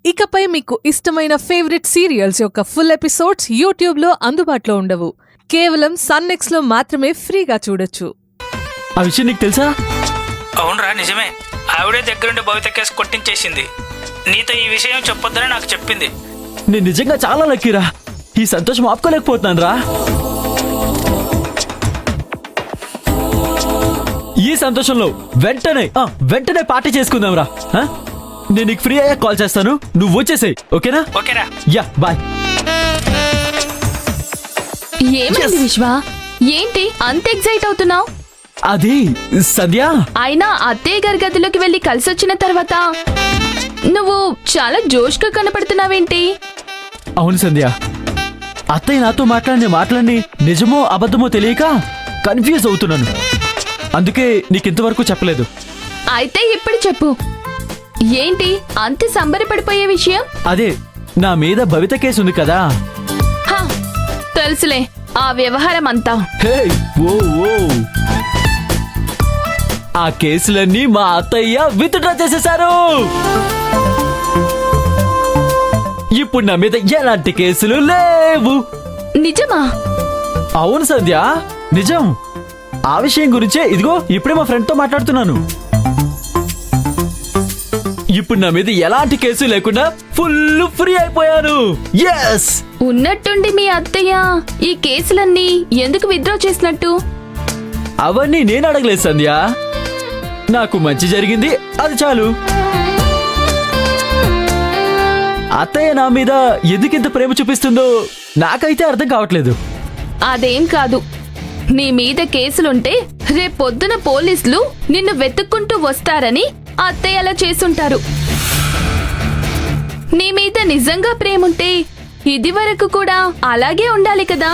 ఇకపై మీకు ఇష్టమైన ఫేవరెట్ సీరియల్స్ యొక్క ఫుల్ ఎపిసోడ్స్ యూట్యూబ్లో అందుబాటులో ఉండవు. కేవలం సన్నెక్స్లో మాత్రమే ఫ్రీగా చూడొచ్చు. ఆ విషయం నీకు తెలుసా? అవునరా, నిజమే. ఆవిడే దగ్గరుండి భవిత కేసు కొట్టించేసింది. నీతో ఈ విషయం చెప్పొద్దని నాకు చెప్పింది. నేను నిజంగా చాలా లక్కీరా. ఈ సంతోషం ఆపుకోలేకపోతున్నాను రా. ఈ సంతోషంలో వెంటనే పార్టీ చేసుకుందాం రా. నేను నీకు ఫ్రీ అయ్యాక కాల్ చేస్తాను, నువ్వు వచ్చేసేయ్. ఓకేనా? ఓకేరా. Yeah, bye. ఏమైంది విశ్వ? ఏంటి అంత ఎక్సైట్ అవుతున్నావు? అది సంధ్య. అయినా అత్తయ్య గారి గదిలోకి వెళ్లి కలిసొచ్చిన తర్వాత నువ్వు చాలా జోష్గా కనపడుతున్నావేంటి? అవును సంధ్య, అత్తయ్య నాతో మాట్లాడిన మాటలన్నీ నిజమో అబద్ధమో తెలియక కన్ఫ్యూజ్ అవుతున్నాను. అందుకే నీకింతవరకు చెప్పలేదు. అయితే ఇప్పుడు చెప్పు, ఏంటి అంత సంబరపడిపోయే విషయం? అదే, నా మీద భవిత కేసు ఉంది కదా. హా, తెలుసులే ఆ వ్యవహారం అంతా. హే, ఓ ఓ, ఆ కేసులన్నీ మా అత్తయ్య విత్డ్రా చేసేశారు. ఇప్పుడు నా మీద ఎలాంటి కేసులు లేవు. నిజమా? అవును సంధ్య, నిజం. ఆ విషయం గురించే ఇదిగో ఇప్పుడే మా ఫ్రెండ్ తో మాట్లాడుతున్నాను. ఇప్పుడు నా మీద ఎలాంటి కేసు లేకుండా ఫుల్ ఫ్రీ అయిపోయాను. yes. ఉన్నట్టుండి మీ అత్తయ్య ఈ కేసులన్నీ ఎందుకు విత్డ్రా చేసినట్టు? అవన్నీ నేను అడగలేదు సంధ్య. నాకు మంచి జరిగింది, అది చాలు. అత్తయ్య నా మీద ఎందుకింత ప్రేమ చూపిస్తుందో నాకైతే అర్థం కావట్లేదు. అదేం కాదు, నీ మీద కేసులుంటే రేపొద్దున పోలీసులు నిన్ను వెతుక్కుంటూ వస్తారని అత్తయ్య అలా చేసుంటారు. నీ మీద నిజంగా ప్రేముంటే ఇది వరకు కూడా అలాగే ఉండాలి కదా.